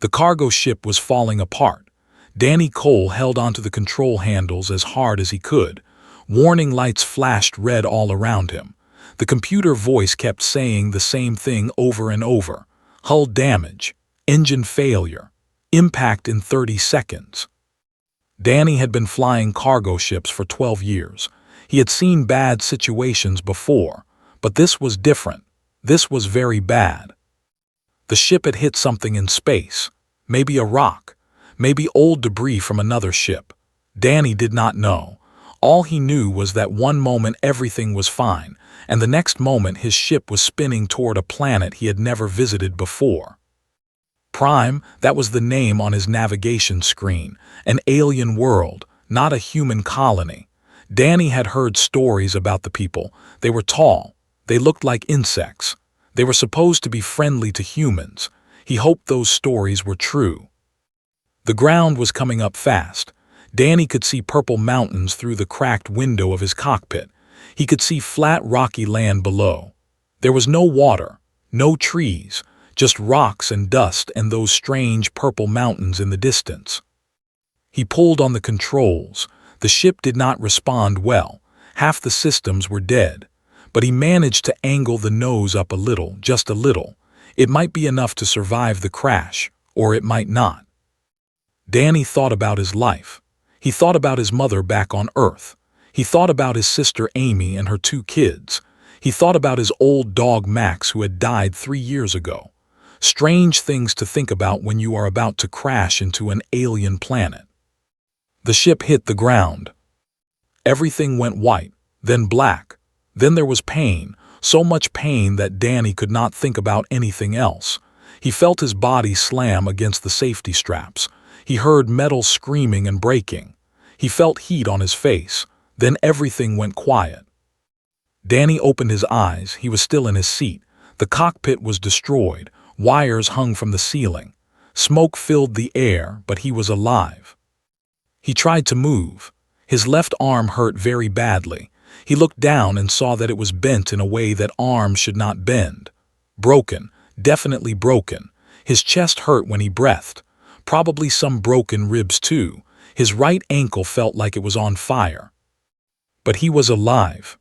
The cargo ship was falling apart. Danny Cole held onto the control handles as hard as he could. Warning lights flashed red all around him. The computer voice kept saying the same thing over and over. Hull damage, engine failure, impact in 30 seconds. Danny had been flying cargo ships for 12 years. He had seen bad situations before, but this was different. This was very bad. The ship had hit something in space, maybe a rock, maybe old debris from another ship. Danny did not know. All he knew was that one moment everything was fine, and the next moment his ship was spinning toward a planet he had never visited before. Prime, that was the name on his navigation screen, an alien world, not a human colony. Danny had heard stories about the people. They were tall. They looked like insects. They were supposed to be friendly to humans. He hoped those stories were true. The ground was coming up fast. Danny could see purple mountains through the cracked window of his cockpit. He could see flat, rocky land below. There was no water, no trees, just rocks and dust and those strange purple mountains in the distance. He pulled on the controls. The ship did not respond well. Half the systems were dead. But he managed to angle the nose up a little, just a little. It might be enough to survive the crash, or it might not. Danny thought about his life. He thought about his mother back on Earth. He thought about his sister Amy and her 2 kids. He thought about his old dog Max who had died 3 years ago. Strange things to think about when you are about to crash into an alien planet. The ship hit the ground. Everything went white, then black. Then there was pain, so much pain that Danny could not think about anything else. He felt his body slam against the safety straps. He heard metal screaming and breaking. He felt heat on his face. Then everything went quiet. Danny opened his eyes. He was still in his seat. The cockpit was destroyed. Wires hung from the ceiling. Smoke filled the air, but he was alive. He tried to move. His left arm hurt very badly. He looked down and saw that it was bent in a way that arms should not bend. Broken, definitely broken. His chest hurt when he breathed. Probably some broken ribs too. His right ankle felt like it was on fire. But he was alive.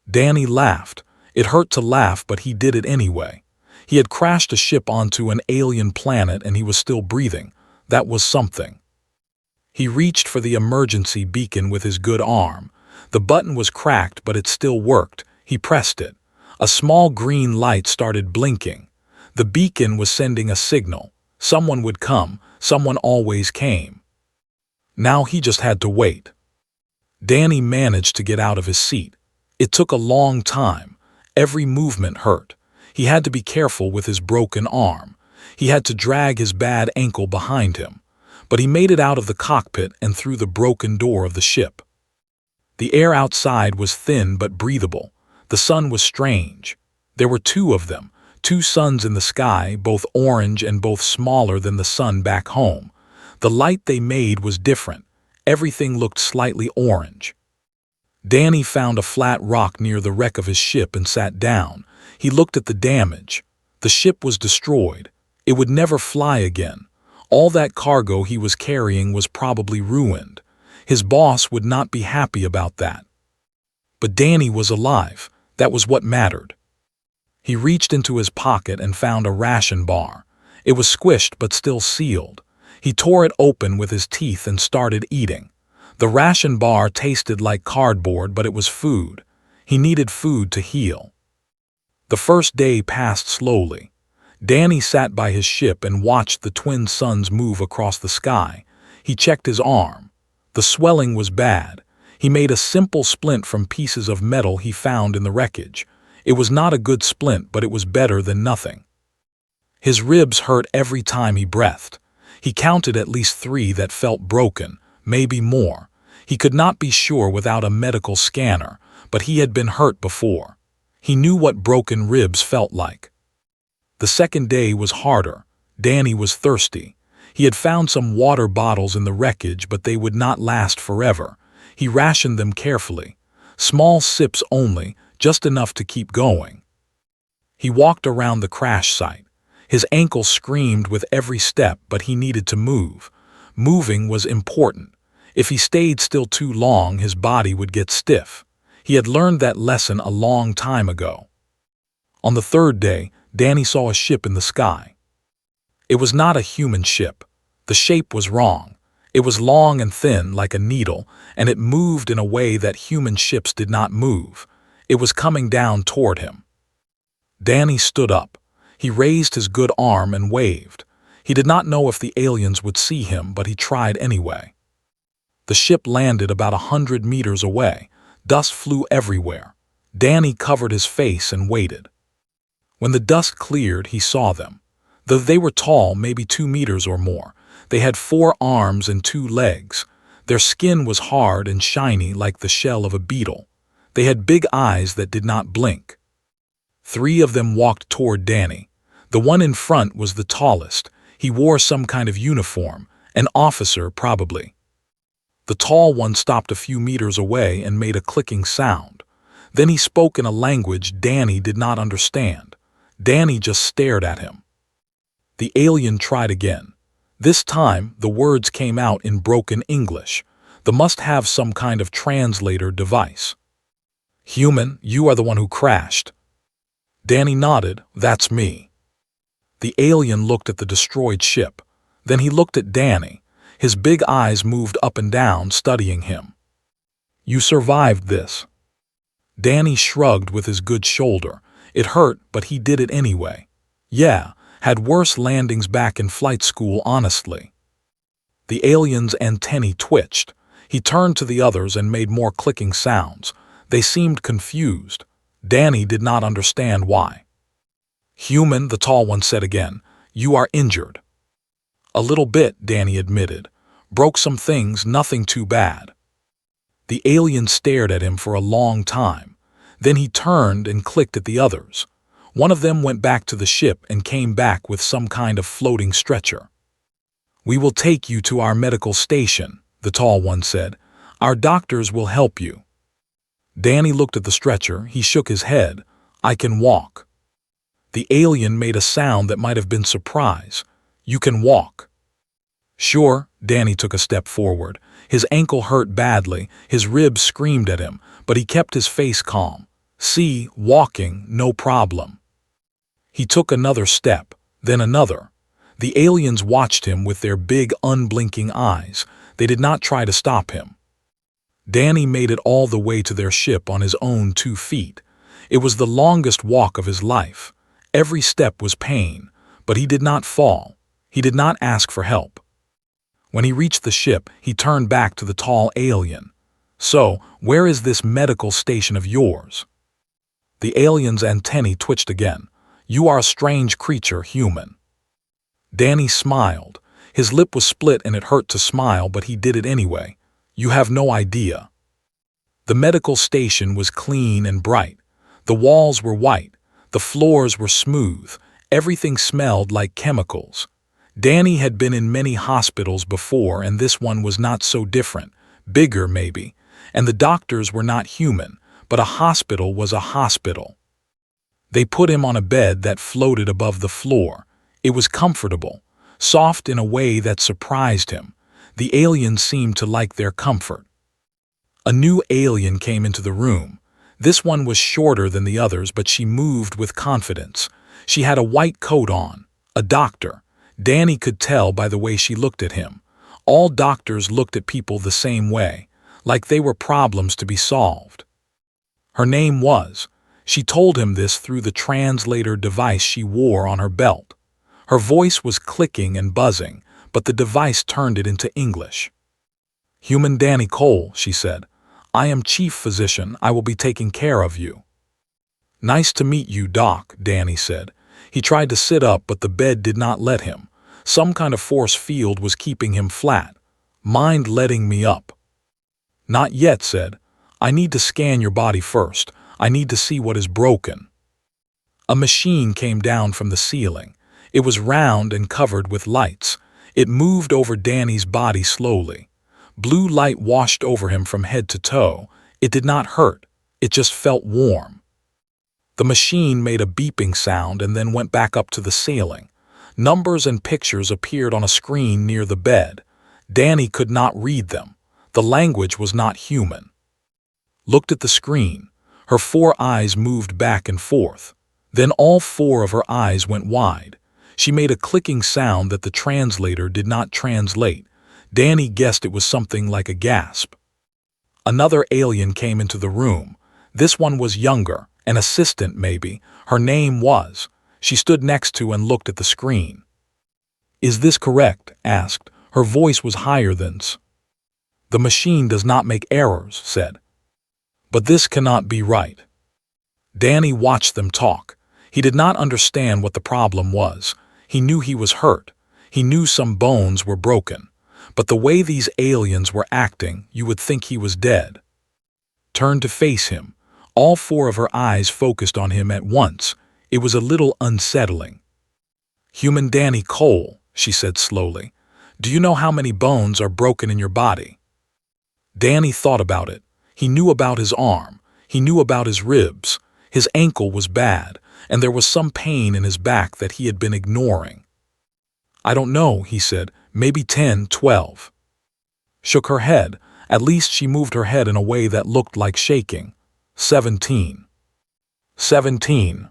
Danny laughed. It hurt to laugh, but he did it anyway. He had crashed a ship onto an alien planet and he was still breathing. That was something. He reached for the emergency beacon with his good arm. The button was cracked, but it still worked. He pressed it. A small green light started blinking. The beacon was sending a signal. Someone would come. Someone always came. Now he just had to wait. Danny managed to get out of his seat. It took a long time. Every movement hurt. He had to be careful with his broken arm. He had to drag his bad ankle behind him. But he made it out of the cockpit and through the broken door of the ship. The air outside was thin but breathable. The sun was strange. There were 2 of them, 2 suns in the sky, both orange and both smaller than the sun back home. The light they made was different. Everything looked slightly orange. Danny found a flat rock near the wreck of his ship and sat down. He looked at the damage. The ship was destroyed. It would never fly again. All that cargo he was carrying was probably ruined. His boss would not be happy about that. But Danny was alive. That was what mattered. He reached into his pocket and found a ration bar. It was squished but still sealed. He tore it open with his teeth and started eating. The ration bar tasted like cardboard, but it was food. He needed food to heal. The first day passed slowly. Danny sat by his ship and watched the twin suns move across the sky. He checked his arm. The swelling was bad. He made a simple splint from pieces of metal he found in the wreckage. It was not a good splint, but it was better than nothing. His ribs hurt every time he breathed. He counted at least 3 that felt broken, maybe more. He could not be sure without a medical scanner, but he had been hurt before. He knew what broken ribs felt like. The second day was harder. Danny was thirsty. He had found some water bottles in the wreckage, but they would not last forever. He rationed them carefully. Small sips only, just enough to keep going. He walked around the crash site. His ankle screamed with every step, but he needed to move. Moving was important. If he stayed still too long, his body would get stiff. He had learned that lesson a long time ago. On the third day, Danny saw a ship in the sky. It was not a human ship. The shape was wrong. It was long and thin like a needle, and it moved in a way that human ships did not move. It was coming down toward him. Danny stood up. He raised his good arm and waved. He did not know if the aliens would see him, but he tried anyway. The ship landed about 100 meters away. Dust flew everywhere. Danny covered his face and waited. When the dust cleared, he saw them. Though they were tall, maybe 2 meters or more, they had 4 arms and 2 legs. Their skin was hard and shiny like the shell of a beetle. They had big eyes that did not blink. 3 of them walked toward Danny. The one in front was the tallest. He wore some kind of uniform, an officer probably. The tall one stopped a few meters away and made a clicking sound. Then he spoke in a language Danny did not understand. Danny just stared at him. The alien tried again. This time, the words came out in broken English. They must have some kind of translator device. "Human, you are the one who crashed." Danny nodded. "That's me." The alien looked at the destroyed ship. Then he looked at Danny. His big eyes moved up and down, studying him. "You survived this." Danny shrugged with his good shoulder. It hurt, but he did it anyway. "Yeah, had worse landings back in flight school, honestly." The alien's antennae twitched. He turned to the others and made more clicking sounds. They seemed confused. Danny did not understand why. "Human," the tall one said again, "you are injured." "A little bit," Danny admitted. "Broke some things, nothing too bad." The alien stared at him for a long time. Then he turned and clicked at the others. One of them went back to the ship and came back with some kind of floating stretcher. "We will take you to our medical station," the tall one said. "Our doctors will help you." Danny looked at the stretcher. He shook his head. "I can walk." The alien made a sound that might have been surprise. "You can walk?" "Sure." Danny took a step forward. His ankle hurt badly. His ribs screamed at him, but he kept his face calm. "See, walking, no problem." He took another step, then another. The aliens watched him with their big, unblinking eyes. They did not try to stop him. Danny made it all the way to their ship on his own 2 feet. It was the longest walk of his life. Every step was pain, but he did not fall. He did not ask for help. When he reached the ship, he turned back to the tall alien. "So, where is this medical station of yours?" The alien's antennae twitched again. "You are a strange creature, human." Danny smiled. His lip was split and it hurt to smile, but he did it anyway. "You have no idea." The medical station was clean and bright. The walls were white. The floors were smooth. Everything smelled like chemicals. Danny had been in many hospitals before, and this one was not so different. Bigger, maybe. And the doctors were not human, but a hospital was a hospital. They put him on a bed that floated above the floor. It was comfortable, soft in a way that surprised him. The aliens seemed to like their comfort. A new alien came into the room. This one was shorter than the others, but she moved with confidence. She had a white coat on, a doctor. Danny could tell by the way she looked at him. All doctors looked at people the same way, like they were problems to be solved. Her name was. She told him this through the translator device she wore on her belt. Her voice was clicking and buzzing, but the device turned it into English. "Human Danny Cole," she said. "I am chief physician. I will be taking care of you." "Nice to meet you, Doc," Danny said. He tried to sit up, but the bed did not let him. Some kind of force field was keeping him flat. "Mind letting me up?" "Not yet," said. "I need to scan your body first. I need to see what is broken." A machine came down from the ceiling. It was round and covered with lights. It moved over Danny's body slowly. Blue light washed over him from head to toe. It did not hurt. It just felt warm. The machine made a beeping sound and then went back up to the ceiling. Numbers and pictures appeared on a screen near the bed. Danny could not read them. The language was not human. Looked at the screen. Her 4 eyes moved back and forth. Then all 4 of her eyes went wide. She made a clicking sound that the translator did not translate. Danny guessed it was something like a gasp. Another alien came into the room. This one was younger, an assistant maybe. Her name was. She stood next to and looked at the screen. "Is this correct?" asked. Her voice was higher than S. "The machine does not make errors," said. "But this cannot be right." Danny watched them talk. He did not understand what the problem was. He knew he was hurt. He knew some bones were broken. But the way these aliens were acting, you would think he was dead. Turned to face him. All 4 of her eyes focused on him at once. It was a little unsettling. "Human Danny Cole," she said slowly. "Do you know how many bones are broken in your body?" Danny thought about it. He knew about his arm. He knew about his ribs. His ankle was bad, and there was some pain in his back that he had been ignoring. "I don't know," he said. "Maybe 10, 12. Shook her head. At least she moved her head in a way that looked like shaking. 17. 17.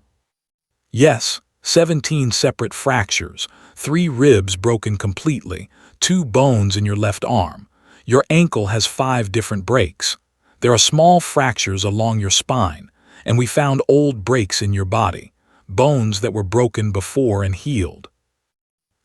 Yes, 17 separate fractures, 3 ribs broken completely, 2 bones in your left arm. Your ankle has 5 different breaks. There are small fractures along your spine, and we found old breaks in your body, bones that were broken before and healed."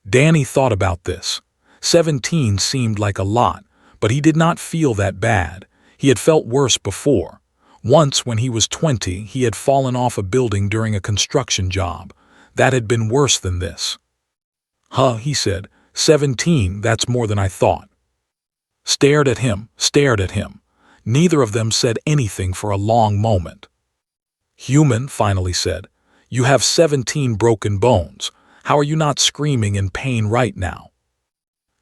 Danny thought about this. 17 seemed like a lot, but he did not feel that bad. He had felt worse before. Once, when he was 20, he had fallen off a building during a construction job. That had been worse than this. "Huh," he said. 17, that's more than I thought." Stared at him. Neither of them said anything for a long moment. "Human," finally said, "you have 17 broken bones. How are you not screaming in pain right now?"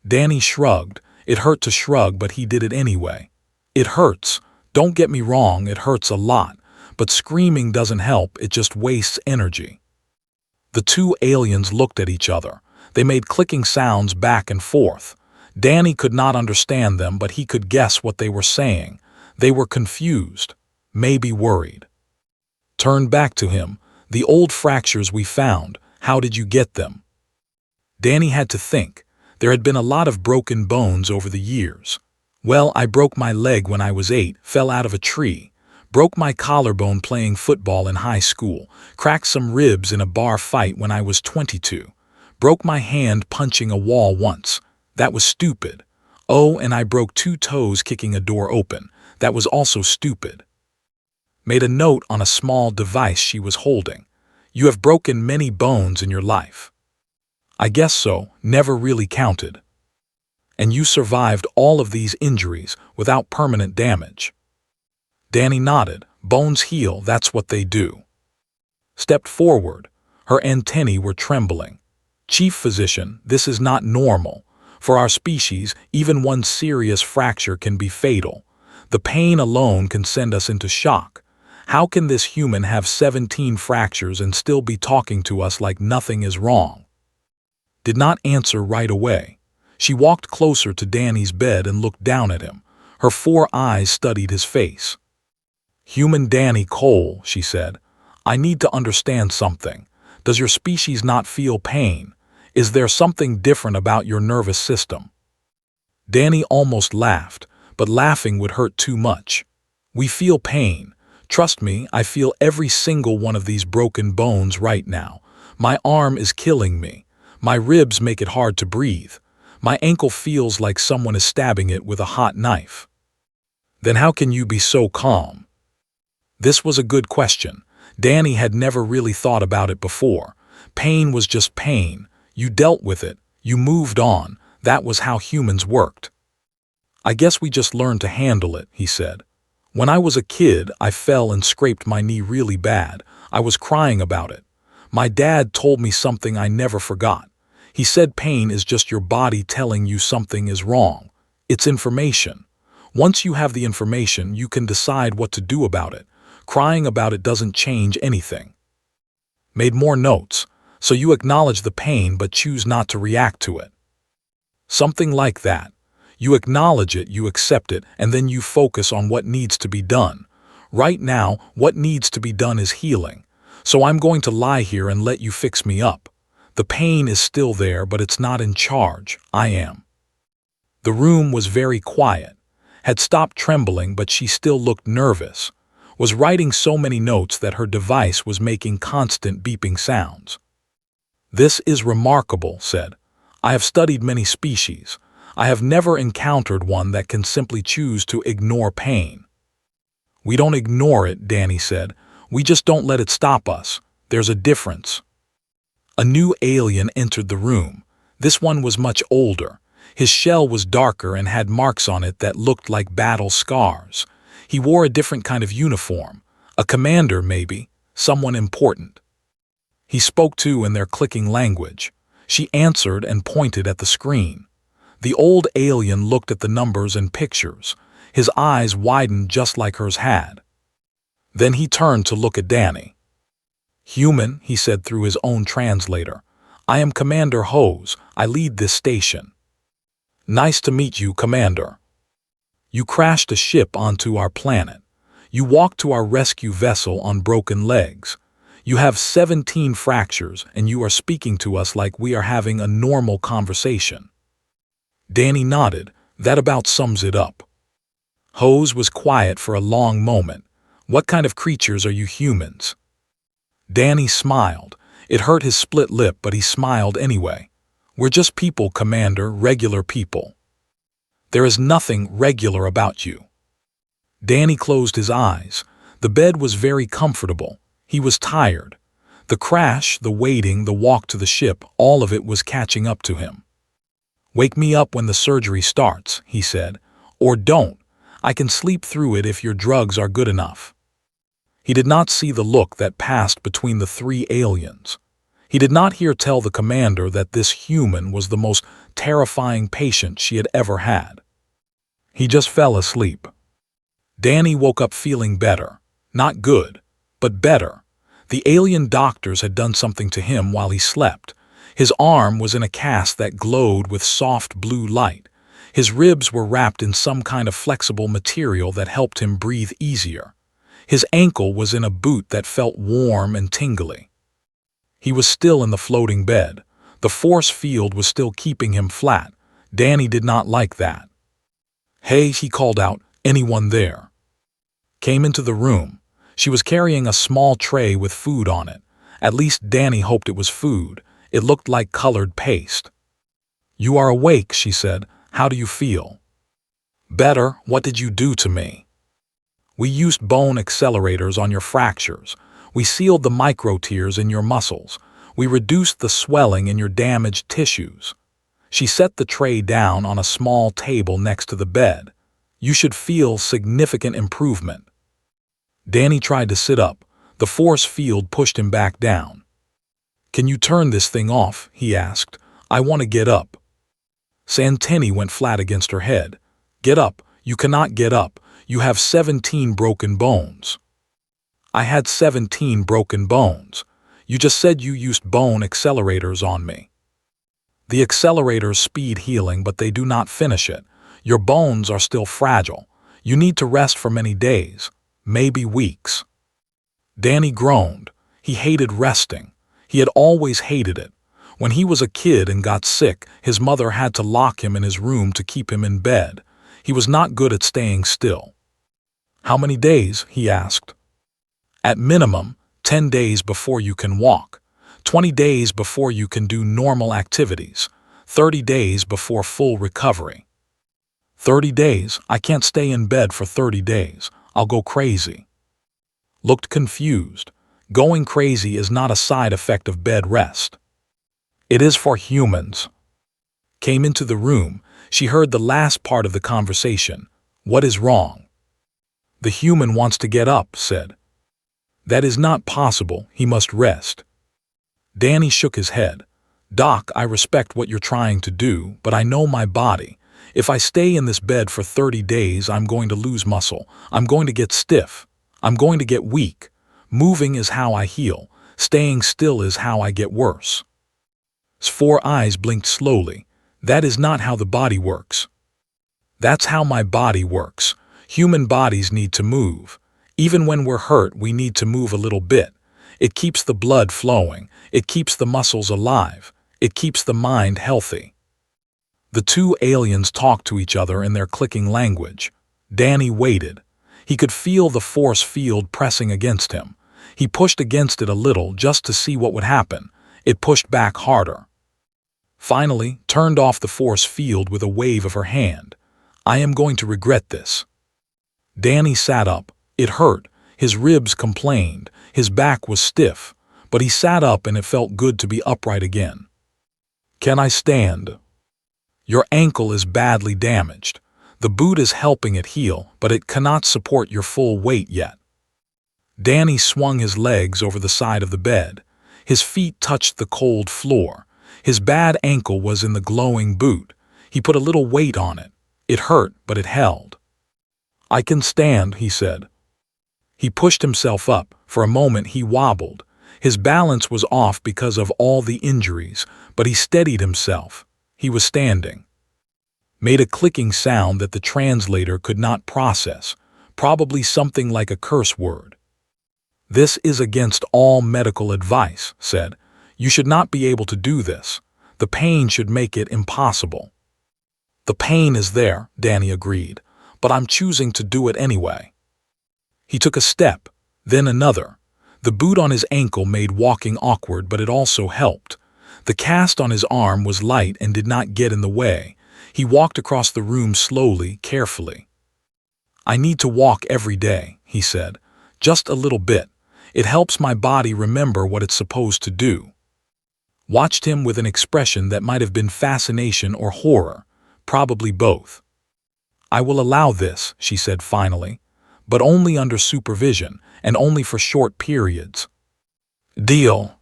Danny shrugged. It hurt to shrug, but he did it anyway. "It hurts. Don't get me wrong, it hurts a lot. But screaming doesn't help, it just wastes energy." The 2 aliens looked at each other. They made clicking sounds back and forth. Danny could not understand them, but he could guess what they were saying. They were confused, maybe worried. Turned back to him. "The old fractures we found, how did you get them?" Danny had to think. There had been a lot of broken bones over the years. "Well, I broke my leg when I was 8, fell out of a tree. Broke my collarbone playing football in high school. Cracked some ribs in a bar fight when I was 22. Broke my hand punching a wall once. That was stupid. Oh, and I broke 2 toes kicking a door open. That was also stupid." Made a note on a small device she was holding. "You have broken many bones in your life." "I guess so, never really counted." "And you survived all of these injuries without permanent damage." Danny nodded. "Bones heal, that's what they do." Stepped forward. Her antennae were trembling. "Chief Physician, this is not normal. For our species, even one serious fracture can be fatal. The pain alone can send us into shock. How can this human have 17 fractures and still be talking to us like nothing is wrong?" Did not answer right away. She walked closer to Danny's bed and looked down at him. Her 4 eyes studied his face. "Human Danny Cole," she said, "I need to understand something. Does your species not feel pain? Is there something different about your nervous system?" Danny almost laughed, but laughing would hurt too much. "We feel pain. Trust me, I feel every single one of these broken bones right now. My arm is killing me. My ribs make it hard to breathe. My ankle feels like someone is stabbing it with a hot knife." "Then how can you be so calm?" This was a good question. Danny had never really thought about it before. Pain was just pain. You dealt with it. You moved on. That was how humans worked. "I guess we just learned to handle it," he said. "When I was a kid, I fell and scraped my knee really bad. I was crying about it. My dad told me something I never forgot. He said pain is just your body telling you something is wrong. It's information. Once you have the information, you can decide what to do about it. Crying about it doesn't change anything." Made more notes. So you acknowledge the pain but choose not to react to it. Something like that. You acknowledge it, you accept it, and then you focus on what needs to be done. Right now, what needs to be done is healing. So I'm going to lie here and let you fix me up. The pain is still there, but it's not in charge. I am. The room was very quiet. Had stopped trembling, but she still looked nervous. Was writing so many notes that her device was making constant beeping sounds. This is remarkable, said. I have studied many species. I have never encountered one that can simply choose to ignore pain. We don't ignore it, Danny said. We just don't let it stop us. There's a difference. A new alien entered the room. This one was much older. His shell was darker and had marks on it that looked like battle scars. He wore a different kind of uniform. A commander, maybe. Someone important. He spoke too in their clicking language. She answered and pointed at the screen. The old alien looked at the numbers and pictures. His eyes widened just like hers had. Then he turned to look at Danny. Human, he said through his own translator. I am Commander Hose. I lead this station. Nice to meet you, Commander. You crashed a ship onto our planet. You walked to our rescue vessel on broken legs. You have 17 fractures, and you are speaking to us like we are having a normal conversation. Danny nodded. That about sums it up. Hose was quiet for a long moment. What kind of creatures are you humans? Danny smiled. It hurt his split lip, but he smiled anyway. We're just people, Commander, regular people. There is nothing regular about you. Danny closed his eyes. The bed was very comfortable. He was tired. The crash, the waiting, the walk to the ship, all of it was catching up to him. Wake me up when the surgery starts, he said. Or don't. I can sleep through it if your drugs are good enough. He did not see the look that passed between the three aliens. He did not hear tell the commander that this human was the most terrifying patient she had ever had. He just fell asleep. Danny woke up feeling better. Not good, but better. The alien doctors had done something to him while he slept. His arm was in a cast that glowed with soft blue light. His ribs were wrapped in some kind of flexible material that helped him breathe easier. His ankle was in a boot that felt warm and tingly. He was still in the floating bed. The force field was still keeping him flat. Danny did not like that. Hey, he called out, anyone there? Came into the room. She was carrying a small tray with food on it. At least Danny hoped it was food. It looked like colored paste. You are awake, she said. How do you feel? Better. What did you do to me? We used bone accelerators on your fractures. We sealed the micro-tears in your muscles. We reduced the swelling in your damaged tissues. She set the tray down on a small table next to the bed. You should feel significant improvement. Danny tried to sit up. The force field pushed him back down. Can you turn this thing off? He asked. I want to get up. Santini went flat against her head. Get up. You cannot get up. You have 17 broken bones. I had 17 broken bones. You just said you used bone accelerators on me. The accelerators speed healing, but they do not finish it. Your bones are still fragile. You need to rest for many days, maybe weeks. Danny groaned. He hated resting. He had always hated it. When he was a kid and got sick, his mother had to lock him in his room to keep him in bed. He was not good at staying still. How many days? He asked. At minimum, 10 days before you can walk, 20 days before you can do normal activities, 30 days before full recovery. 30 days? I can't stay in bed for 30 days. I'll go crazy. Looked confused. Going crazy is not a side effect of bed rest. It is for humans. Came into the room. She heard the last part of the conversation. What is wrong? The human wants to get up, said. That is not possible. He must rest. Danny shook his head. Doc, I respect what you're trying to do, but I know my body. If I stay in this bed for 30 days, I'm going to lose muscle. I'm going to get stiff. I'm going to get weak. Moving is how I heal. Staying still is how I get worse. His 4 eyes blinked slowly. That is not how the body works. That's how my body works. Human bodies need to move. Even when we're hurt, we need to move a little bit. It keeps the blood flowing. It keeps the muscles alive. It keeps the mind healthy. The 2 aliens talked to each other in their clicking language. Danny waited. He could feel the force field pressing against him. He pushed against it a little just to see what would happen. It pushed back harder. Finally, turned off the force field with a wave of her hand. I am going to regret this. Danny sat up. It hurt. His ribs complained. His back was stiff. But he sat up and it felt good to be upright again. Can I stand? Your ankle is badly damaged. The boot is helping it heal, but it cannot support your full weight yet. Danny swung his legs over the side of the bed. His feet touched the cold floor. His bad ankle was in the glowing boot. He put a little weight on it. It hurt, but it held. I can stand, he said. He pushed himself up. For a moment he wobbled. His balance was off because of all the injuries, but he steadied himself. He was standing. Made a clicking sound that the translator could not process, probably something like a curse word. This is against all medical advice, said. You should not be able to do this. The pain should make it impossible. The pain is there, Danny agreed, but I'm choosing to do it anyway. He took a step, then another. The boot on his ankle made walking awkward, but it also helped. The cast on his arm was light and did not get in the way. He walked across the room slowly, carefully. I need to walk every day, he said. Just a little bit. It helps my body remember what it's supposed to do. Watched him with an expression that might have been fascination or horror, probably both. I will allow this, she said finally, but only under supervision and only for short periods. Deal.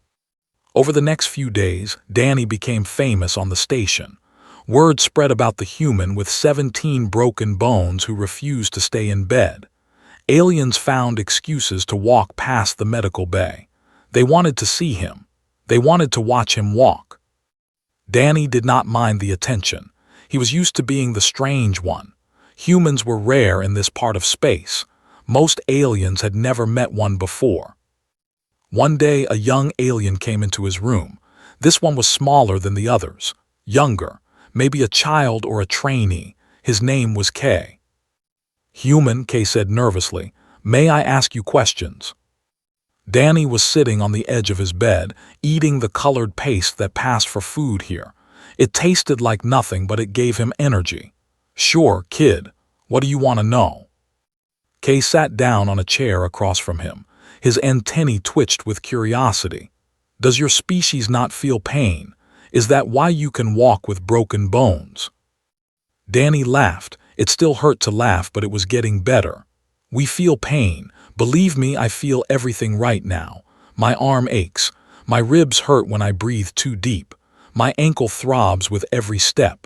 Over the next few days, Danny became famous on the station. Word spread about the human with 17 broken bones who refused to stay in bed. Aliens found excuses to walk past the medical bay. They wanted to see him. They wanted to watch him walk. Danny did not mind the attention. He was used to being the strange one. Humans were rare in this part of space. Most aliens had never met one before. One day, a young alien came into his room. This one was smaller than the others, younger, maybe a child or a trainee. His name was Kay. Human, Kay said nervously, may I ask you questions? Danny was sitting on the edge of his bed, eating the colored paste that passed for food here. It tasted like nothing, but it gave him energy. Sure, kid. What do you want to know? Kay sat down on a chair across from him. His antennae twitched with curiosity. Does your species not feel pain? Is that why you can walk with broken bones? Danny laughed. It still hurt to laugh, but it was getting better. We feel pain. Believe me, I feel everything right now. My arm aches. My ribs hurt when I breathe too deep. My ankle throbs with every step.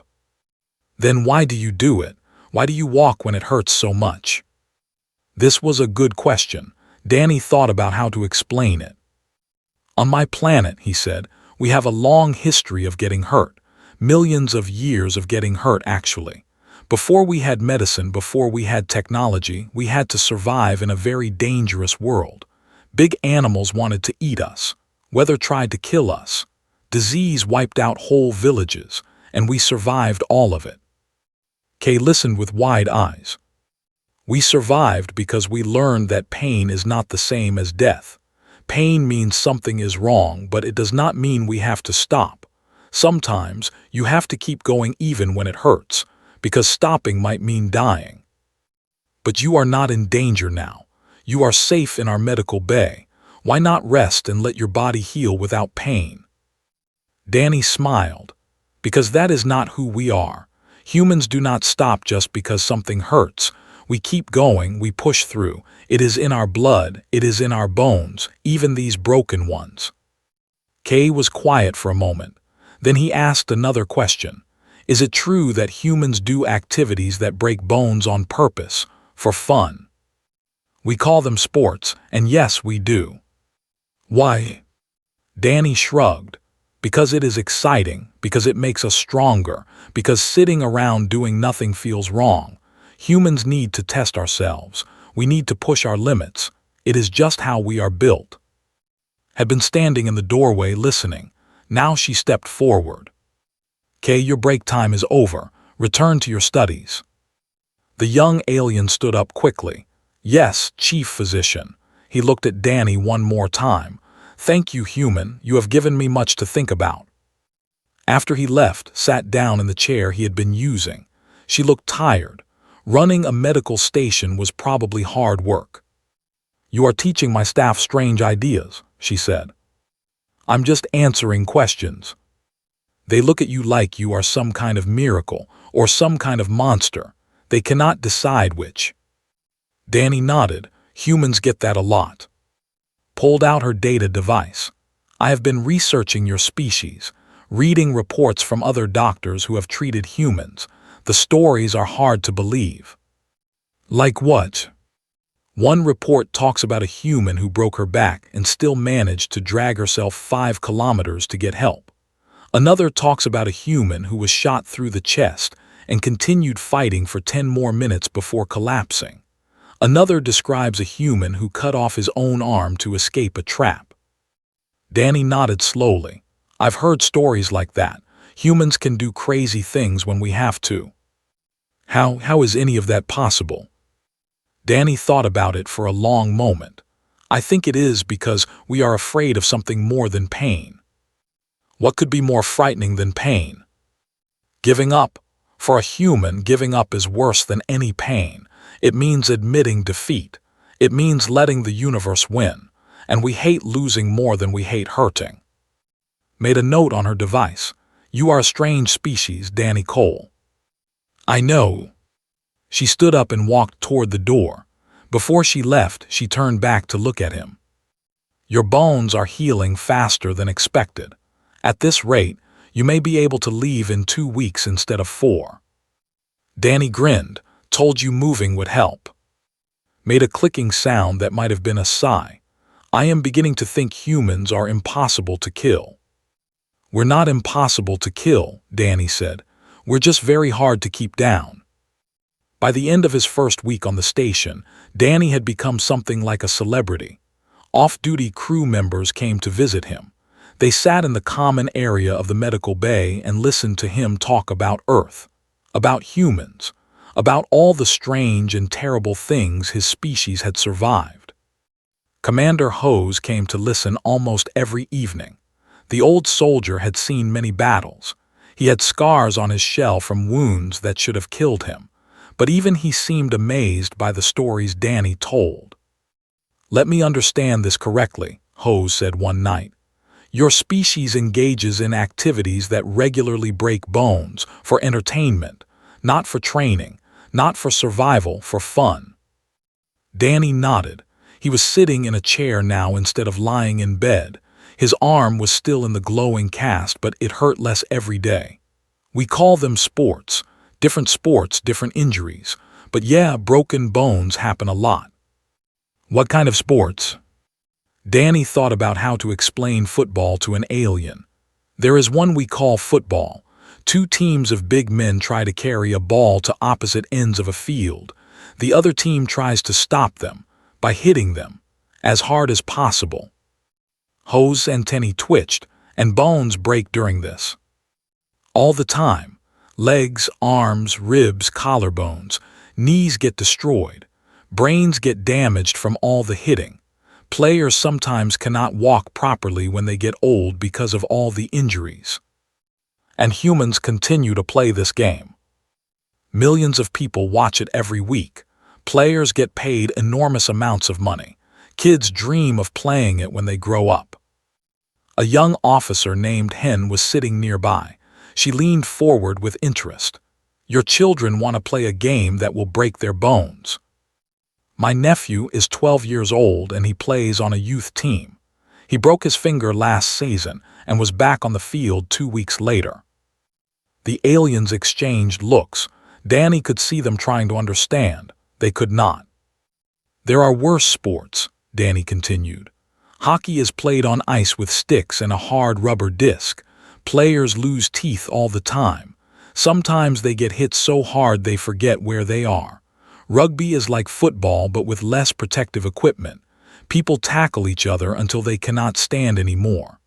Then why do you do it? Why do you walk when it hurts so much? This was a good question. Danny thought about how to explain it. On my planet, he said, we have a long history of getting hurt. Millions of years of getting hurt, actually. Before we had medicine, before we had technology, we had to survive in a very dangerous world. Big animals wanted to eat us. Weather tried to kill us. Disease wiped out whole villages, and we survived all of it. Kay listened with wide eyes. We survived because we learned that pain is not the same as death. Pain means something is wrong, but it does not mean we have to stop. Sometimes you have to keep going even when it hurts, because stopping might mean dying. But you are not in danger now. You are safe in our medical bay. Why not rest and let your body heal without pain? Danny smiled. Because that is not who we are. Humans do not stop just because something hurts. We keep going, we push through. It is in our blood, it is in our bones, even these broken ones. Kay was quiet for a moment. Then he asked another question. Is it true that humans do activities that break bones on purpose, for fun? We call them sports, and yes, we do. Why? Danny shrugged. Because it is exciting, because it makes us stronger, because sitting around doing nothing feels wrong. Humans need to test ourselves. We need to push our limits. It is just how we are built. Had been standing in the doorway listening. Now she stepped forward. "Kay, your break time is over. Return to your studies." The young alien stood up quickly. "Yes, Chief Physician." He looked at Danny one more time. "Thank you, human. You have given me much to think about." After he left, sat down in the chair he had been using. She looked tired. Running a medical station was probably hard work. "You are teaching my staff strange ideas," she said. "I'm just answering questions. They look at you like you are some kind of miracle or some kind of monster. They cannot decide which." Danny nodded. "Humans get that a lot." Pulled out her data device. "I have been researching your species, reading reports from other doctors who have treated humans. The stories are hard to believe." "Like what?" "One report talks about a human who broke her back and still managed to drag herself 5 kilometers to get help. Another talks about a human who was shot through the chest and continued fighting for 10 more minutes before collapsing. Another describes a human who cut off his own arm to escape a trap." Danny nodded slowly. "I've heard stories like that. Humans can do crazy things when we have to." How is any of that possible?" Danny thought about it for a long moment. "I think it is because we are afraid of something more than pain." "What could be more frightening than pain?" "Giving up. For a human, giving up is worse than any pain. It means admitting defeat. It means letting the universe win. And we hate losing more than we hate hurting." Made a note on her device. "You are a strange species, Danny Cole." "I know." She stood up and walked toward the door. Before she left, she turned back to look at him. "Your bones are healing faster than expected. At this rate, you may be able to leave in 2 weeks instead of 4. Danny grinned. "Told you moving would help." Made a clicking sound that might have been a sigh. "I am beginning to think humans are impossible to kill." "We're not impossible to kill," Danny said. "We're just very hard to keep down." By the end of his first week on the station, Danny had become something like a celebrity. Off-duty crew members came to visit him. They sat in the common area of the medical bay and listened to him talk about Earth, about humans, about all the strange and terrible things his species had survived. Commander Hose came to listen almost every evening. The old soldier had seen many battles. He had scars on his shell from wounds that should have killed him, but even he seemed amazed by the stories Danny told. "Let me understand this correctly," Hose said one night. "Your species engages in activities that regularly break bones for entertainment, not for training, not for survival, for fun." Danny nodded. He was sitting in a chair now instead of lying in bed. His arm was still in the glowing cast, but it hurt less every day. "We call them sports. Different injuries. But yeah, broken bones happen a lot." "What kind of sports?" Danny thought about how to explain football to an alien. "There is one we call football. 2 teams of big men try to carry a ball to opposite ends of a field. The other team tries to stop them by hitting them as hard as possible." Hose's antennae twitched, and bones break during this. "All the time. Legs, arms, ribs, collarbones. Knees get destroyed. Brains get damaged from all the hitting. Players sometimes cannot walk properly when they get old because of all the injuries. And humans continue to play this game. Millions of people watch it every week. Players get paid enormous amounts of money. Kids dream of playing it when they grow up." A young officer named Hen was sitting nearby. She leaned forward with interest. "Your children want to play a game that will break their bones." "My nephew is 12 years old and he plays on a youth team. He broke his finger last season and was back on the field 2 weeks later." The aliens exchanged looks. Danny could see them trying to understand. They could not. "There are worse sports," Danny continued. Hockey is played on ice with sticks and a hard rubber disc. Players lose teeth all the time. Sometimes they get hit so hard they forget where they are. Rugby is like football but with less protective equipment. People tackle each other until they cannot stand anymore.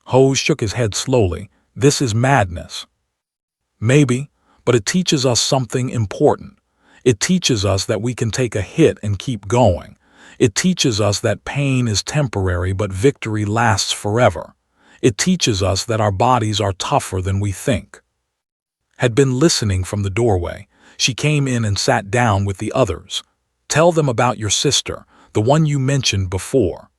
Hose shook his head slowly. This is madness. Maybe, but it teaches us something important. It teaches us that we can take a hit and keep going. It teaches us that pain is temporary but victory lasts forever. It teaches us that our bodies are tougher than we think. Had been listening from the doorway. She came in and sat down with the others. Tell them about your sister, the one you mentioned before.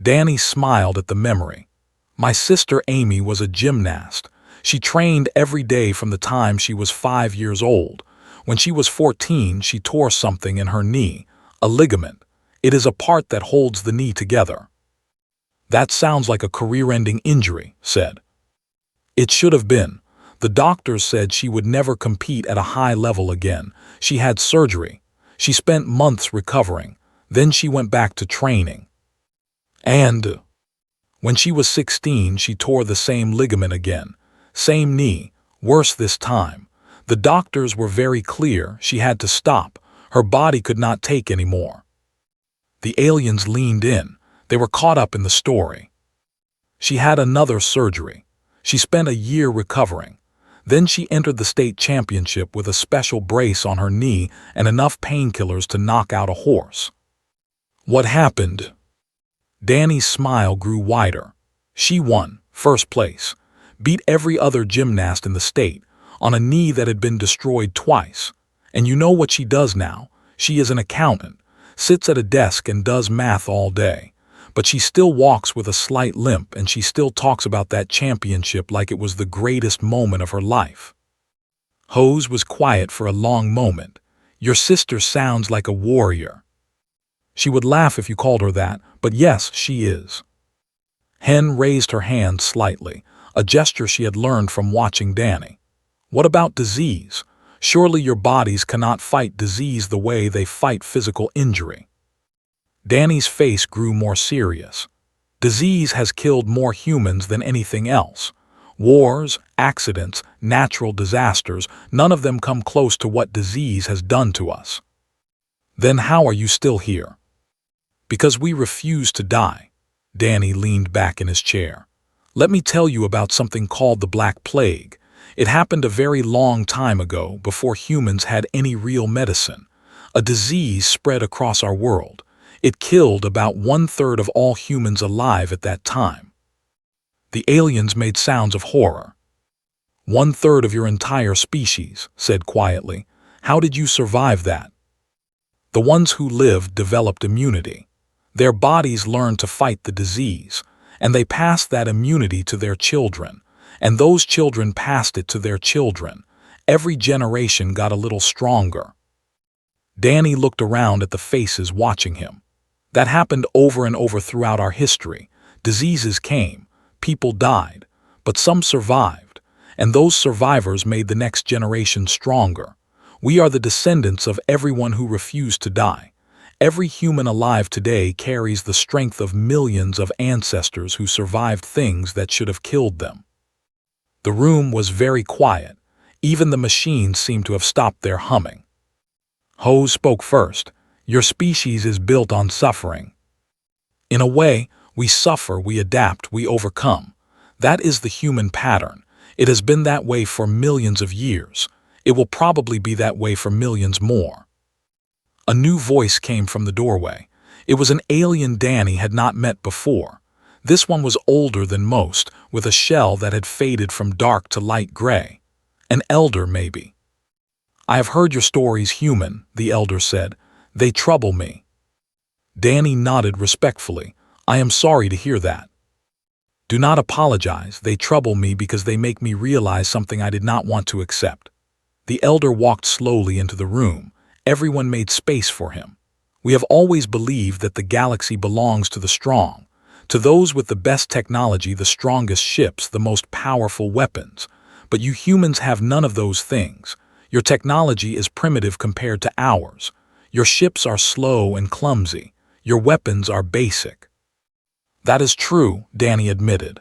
Danny smiled at the memory. My sister Amy was a gymnast. She trained every day from the time she was 5 years old. When she was 14, she tore something in her knee, a ligament. It is a part that holds the knee together. That sounds like a career-ending injury, said. It should have been. The doctors said she would never compete at a high level again. She had surgery. She spent months recovering. Then she went back to training. And when she was 16, she tore the same ligament again. Same knee, worse this time. The doctors were very clear she had to stop. Her body could not take anymore. The aliens leaned in. They were caught up in the story. She had another surgery. She spent a year recovering. Then she entered the state championship with a special brace on her knee and enough painkillers to knock out a horse. What happened? Danny's smile grew wider. She won, first place, beat every other gymnast in the state, on a knee that had been destroyed twice. And you know what she does now? She is an accountant, sits at a desk and does math all day. But she still walks with a slight limp and she still talks about that championship like it was the greatest moment of her life. Hose was quiet for a long moment. Your sister sounds like a warrior. She would laugh if you called her that, but yes, she is. Hen raised her hand slightly, a gesture she had learned from watching Danny. What about disease? Surely your bodies cannot fight disease the way they fight physical injury. Danny's face grew more serious. Disease has killed more humans than anything else. Wars, accidents, natural disasters, none of them come close to what disease has done to us. Then how are you still here? Because we refuse to die. Danny leaned back in his chair. Let me tell you about something called the Black Plague. It happened a very long time ago, before humans had any real medicine. A disease spread across our world. It killed about 1/3 of all humans alive at that time. The aliens made sounds of horror. 1/3 of your entire species, said quietly. How did you survive that? The ones who lived developed immunity. Their bodies learned to fight the disease, and they passed that immunity to their children, and those children passed it to their children. Every generation got a little stronger. Danny looked around at the faces watching him. That happened over and over throughout our history. Diseases came, people died, but some survived, and those survivors made the next generation stronger. We are the descendants of everyone who refused to die. Every human alive today carries the strength of millions of ancestors who survived things that should have killed them. The room was very quiet. Even the machines seemed to have stopped their humming. Hose spoke first. Your species is built on suffering. In a way, we suffer, we adapt, we overcome. That is the human pattern. It has been that way for millions of years. It will probably be that way for millions more. A new voice came from the doorway. It was an alien Danny had not met before. This one was older than most, with a shell that had faded from dark to light gray. An elder, maybe. I have heard your stories, human, the elder said. They trouble me. Danny nodded respectfully. I am sorry to hear that. Do not apologize. They trouble me because they make me realize something I did not want to accept. The elder walked slowly into the room. Everyone made space for him. We have always believed that the galaxy belongs to the strong, to those with the best technology, the strongest ships, the most powerful weapons. But you humans have none of those things. Your technology is primitive compared to ours. Your ships are slow and clumsy. Your weapons are basic. That is true, Danny admitted.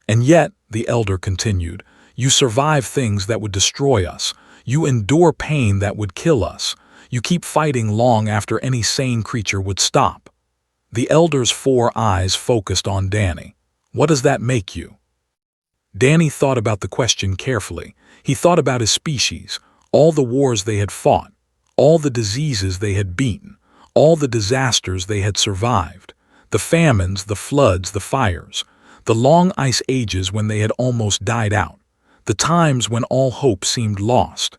And yet, the elder continued, you survive things that would destroy us. You endure pain that would kill us. You keep fighting long after any sane creature would stop. The elder's 4 eyes focused on Danny. What does that make you? Danny thought about the question carefully. He thought about his species, all the wars they had fought, all the diseases they had beaten, all the disasters they had survived, the famines, the floods, the fires, the long ice ages when they had almost died out, the times when all hope seemed lost.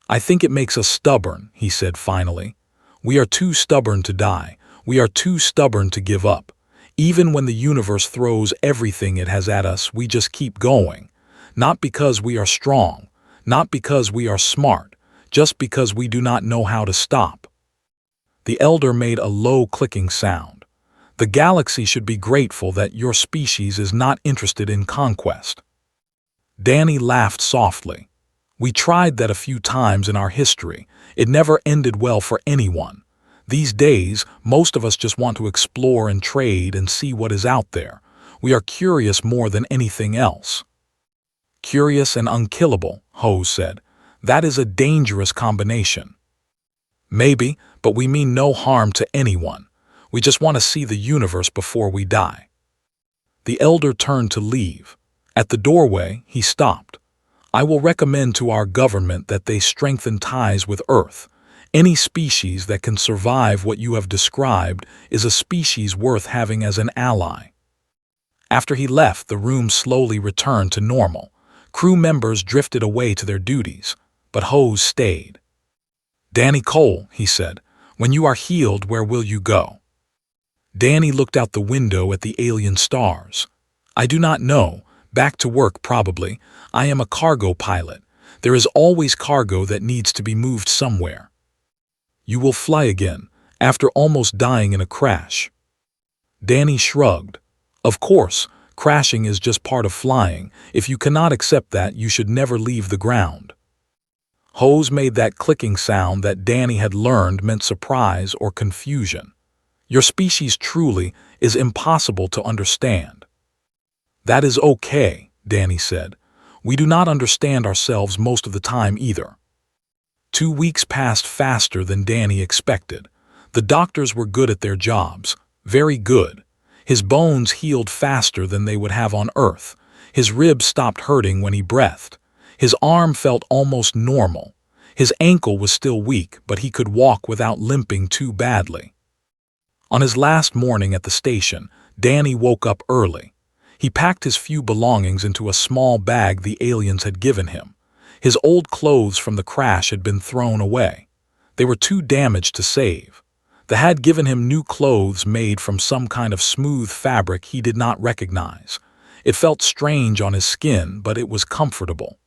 I think it makes us stubborn, he said finally. We are too stubborn to die. We are too stubborn to give up. Even when the universe throws everything it has at us, we just keep going. Not because we are strong, not because we are smart, just because we do not know how to stop. The elder made a low clicking sound. The galaxy should be grateful that your species is not interested in conquest. Danny laughed softly. We tried that a few times in our history. It never ended well for anyone. These days, most of us just want to explore and trade and see what is out there. We are curious more than anything else. Curious and unkillable, Ho said. That is a dangerous combination. Maybe, but we mean no harm to anyone. We just want to see the universe before we die. The elder turned to leave. At the doorway, he stopped. I will recommend to our government that they strengthen ties with Earth. Any species that can survive what you have described is a species worth having as an ally. After he left, the room slowly returned to normal. Crew members drifted away to their duties, but Hose stayed. Danny Cole, he said, when you are healed, where will you go? Danny looked out the window at the alien stars. I do not know. Back to work, probably. I am a cargo pilot. There is always cargo that needs to be moved somewhere. You will fly again, after almost dying in a crash. Danny shrugged. Of course, crashing is just part of flying. If you cannot accept that, you should never leave the ground. Hose made that clicking sound that Danny had learned meant surprise or confusion. Your species truly is impossible to understand. That is okay, Danny said. We do not understand ourselves most of the time either. 2 weeks passed faster than Danny expected. The doctors were good at their jobs, very good. His bones healed faster than they would have on Earth. His ribs stopped hurting when he breathed. His arm felt almost normal. His ankle was still weak, but he could walk without limping too badly. On his last morning at the station, Danny woke up early. He packed his few belongings into a small bag the aliens had given him. His old clothes from the crash had been thrown away. They were too damaged to save. They had given him new clothes made from some kind of smooth fabric he did not recognize. It felt strange on his skin, but it was comfortable.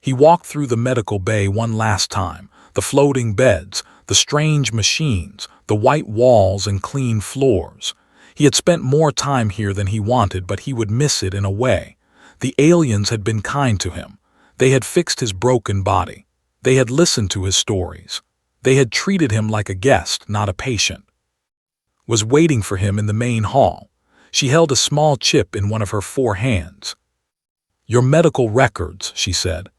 He walked through the medical bay one last time, the floating beds, the strange machines, the white walls and clean floors. He had spent more time here than he wanted, but he would miss it in a way. The aliens had been kind to him. They had fixed his broken body. They had listened to his stories. They had treated him like a guest, not a patient. Was waiting for him in the main hall. She held a small chip in one of her 4 hands. Your medical records, she said.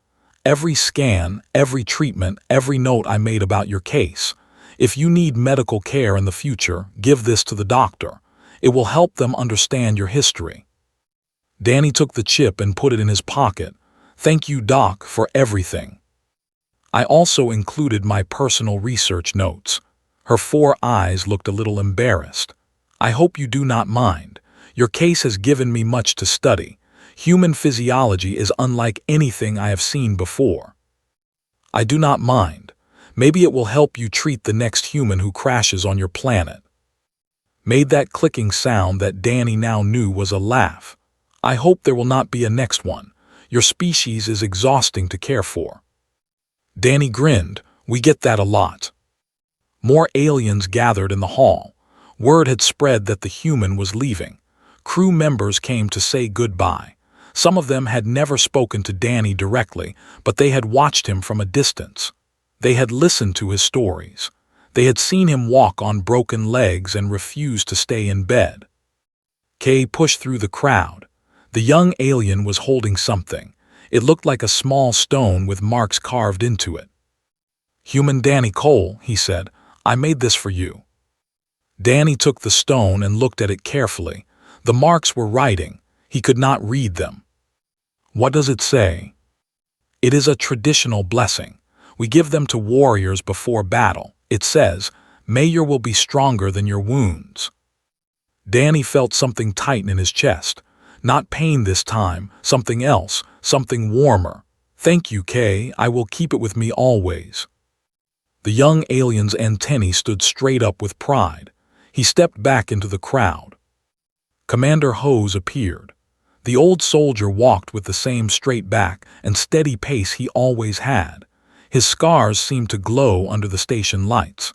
Every scan, every treatment, every note I made about your case. If you need medical care in the future, give this to the doctor. It will help them understand your history. Danny took the chip and put it in his pocket. Thank you, Doc, for everything. I also included my personal research notes. Her 4 eyes looked a little embarrassed. I hope you do not mind. Your case has given me much to study. Human physiology is unlike anything I have seen before. I do not mind. Maybe it will help you treat the next human who crashes on your planet. Made that clicking sound that Danny now knew was a laugh. I hope there will not be a next one. Your species is exhausting to care for. Danny grinned. We get that a lot. More aliens gathered in the hall. Word had spread that the human was leaving. Crew members came to say goodbye. Some of them had never spoken to Danny directly, but they had watched him from a distance. They had listened to his stories. They had seen him walk on broken legs and refuse to stay in bed. Kay pushed through the crowd. The young alien was holding something. It looked like a small stone with marks carved into it. "Human Danny Cole," he said, "I made this for you." Danny took the stone and looked at it carefully. The marks were writing. He could not read them. "What does it say?" "It is a traditional blessing. We give them to warriors before battle. It says, 'May your will be stronger than your wounds.'" Danny felt something tighten in his chest. Not pain this time, something else, something warmer. "Thank you, Kay. I will keep it with me always." The young alien's antennae stood straight up with pride. He stepped back into the crowd. Commander Hose appeared. The old soldier walked with the same straight back and steady pace he always had. His scars seemed to glow under the station lights.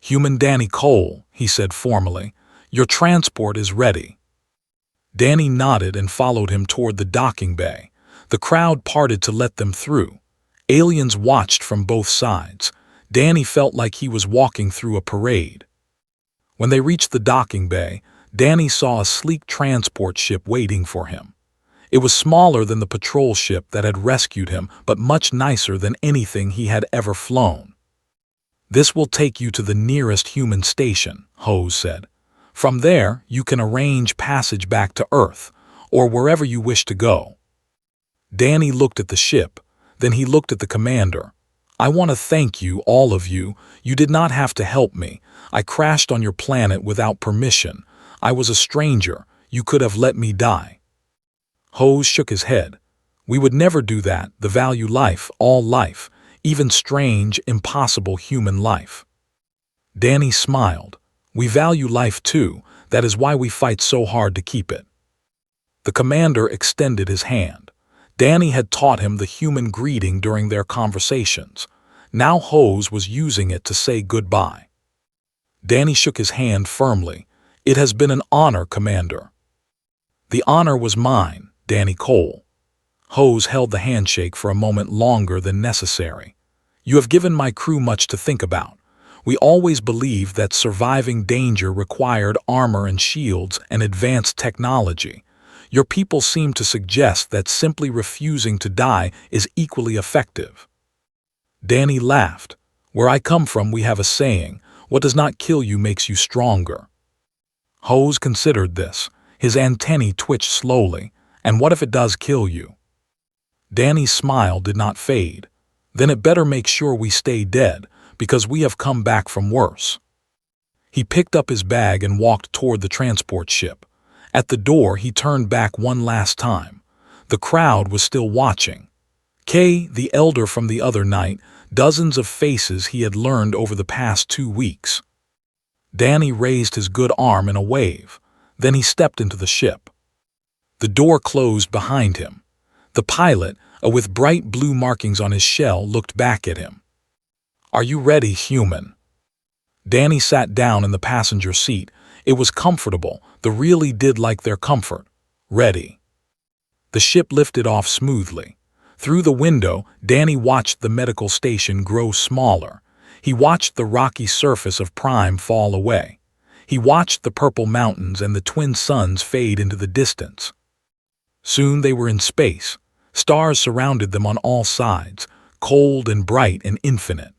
"Human Danny Cole," he said formally, "your transport is ready." Danny nodded and followed him toward the docking bay. The crowd parted to let them through. Aliens watched from both sides. Danny felt like he was walking through a parade. When they reached the docking bay, Danny saw a sleek transport ship waiting for him. It was smaller than the patrol ship that had rescued him, but much nicer than anything he had ever flown. "This will take you to the nearest human station," Hose said. "From there, you can arrange passage back to Earth, or wherever you wish to go." Danny looked at the ship, then he looked at the commander. "I want to thank you, all of you. You did not have to help me. I crashed on your planet without permission. I was a stranger. You could have let me die." Hose shook his head. "We would never do that. The value life, all life, even strange, impossible human life." Danny smiled. "We value life too. That is why we fight so hard to keep it." The commander extended his hand. Danny had taught him the human greeting during their conversations. Now Hose was using it to say goodbye. Danny shook his hand firmly. "It has been an honor, Commander." "The honor was mine, Danny Cole." Hose held the handshake for a moment longer than necessary. "You have given my crew much to think about. We always believed that surviving danger required armor and shields and advanced technology. Your people seem to suggest that simply refusing to die is equally effective." Danny laughed. "Where I come from, we have a saying, 'What does not kill you makes you stronger.'" Hose considered this. His antennae twitched slowly. "And what if it does kill you?" Danny's smile did not fade. "Then it better make sure we stay dead, because we have come back from worse." He picked up his bag and walked toward the transport ship. At the door, he turned back one last time. The crowd was still watching. Kay, the elder from the other night, dozens of faces he had learned over the past 2 weeks. Danny raised his good arm in a wave. Then he stepped into the ship. The door closed behind him. The pilot, with bright blue markings on his shell, looked back at him. "Are you ready, human?" Danny sat down in the passenger seat. It was comfortable. They really did like their comfort. "Ready." The ship lifted off smoothly. Through the window, Danny watched the medical station grow smaller. He watched the rocky surface of Prime fall away. He watched the purple mountains and the twin suns fade into the distance. Soon they were in space. Stars surrounded them on all sides, cold and bright and infinite.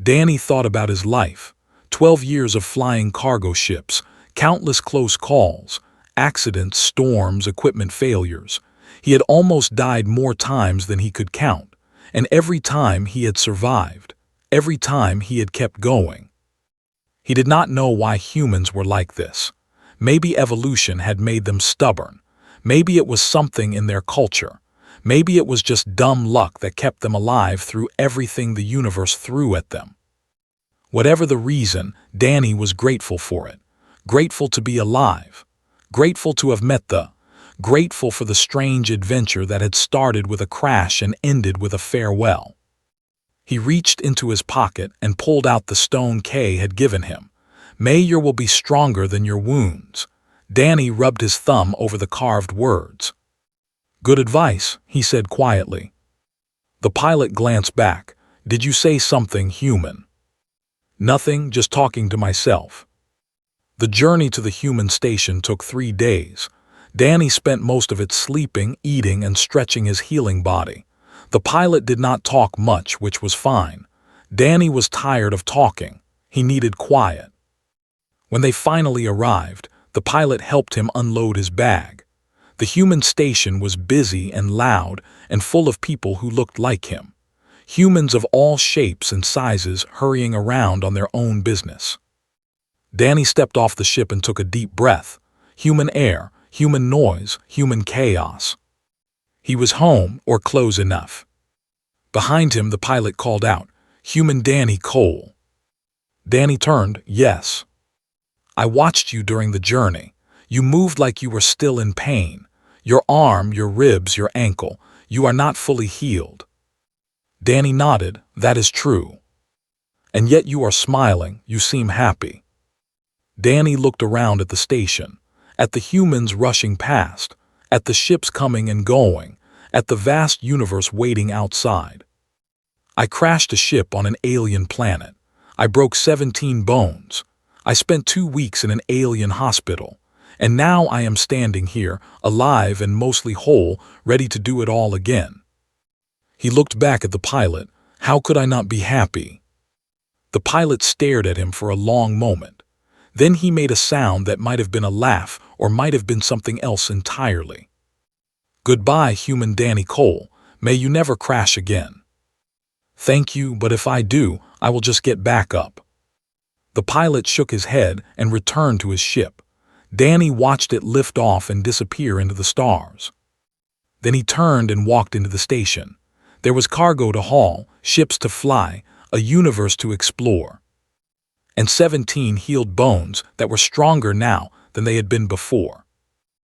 Danny thought about his life. 12 years of flying cargo ships, countless close calls, accidents, storms, equipment failures. He had almost died more times than he could count, and every time he had survived. Every time he had kept going. He did not know why humans were like this. Maybe evolution had made them stubborn. Maybe it was something in their culture. Maybe it was just dumb luck that kept them alive through everything the universe threw at them. Whatever the reason, Danny was grateful for it. Grateful to be alive. Grateful to have met grateful for the strange adventure that had started with a crash and ended with a farewell. He reached into his pocket and pulled out the stone Kay had given him. "May your will be stronger than your wounds." Danny rubbed his thumb over the carved words. "Good advice," he said quietly. The pilot glanced back. "Did you say something, human?" "Nothing, just talking to myself." The journey to the human station took 3 days. Danny spent most of it sleeping, eating, and stretching his healing body. The pilot did not talk much, which was fine. Danny was tired of talking. He needed quiet. When they finally arrived, the pilot helped him unload his bag. The human station was busy and loud and full of people who looked like him. Humans of all shapes and sizes hurrying around on their own business. Danny stepped off the ship and took a deep breath. Human air, human noise, human chaos. He was home, or close enough. Behind him, the pilot called out, "Human Danny Cole." Danny turned, "Yes. I watched you during the journey. You moved like you were still in pain. Your arm, your ribs, your ankle. You are not fully healed." Danny nodded, "That is true. And yet you are smiling, you seem happy." Danny looked around at the station, at the humans rushing past, at the ships coming and going, at the vast universe waiting outside. "I crashed a ship on an alien planet. I broke 17 bones. I spent 2 weeks in an alien hospital. And now I am standing here, alive and mostly whole, ready to do it all again." He looked back at the pilot. "How could I not be happy?" The pilot stared at him for a long moment. Then he made a sound that might have been a laugh or might have been something else entirely. "Goodbye, human Danny Cole. May you never crash again." "Thank you, but if I do, I will just get back up." The pilot shook his head and returned to his ship. Danny watched it lift off and disappear into the stars. Then he turned and walked into the station. There was cargo to haul, ships to fly, a universe to explore. And 17 healed bones that were stronger now than they had been before.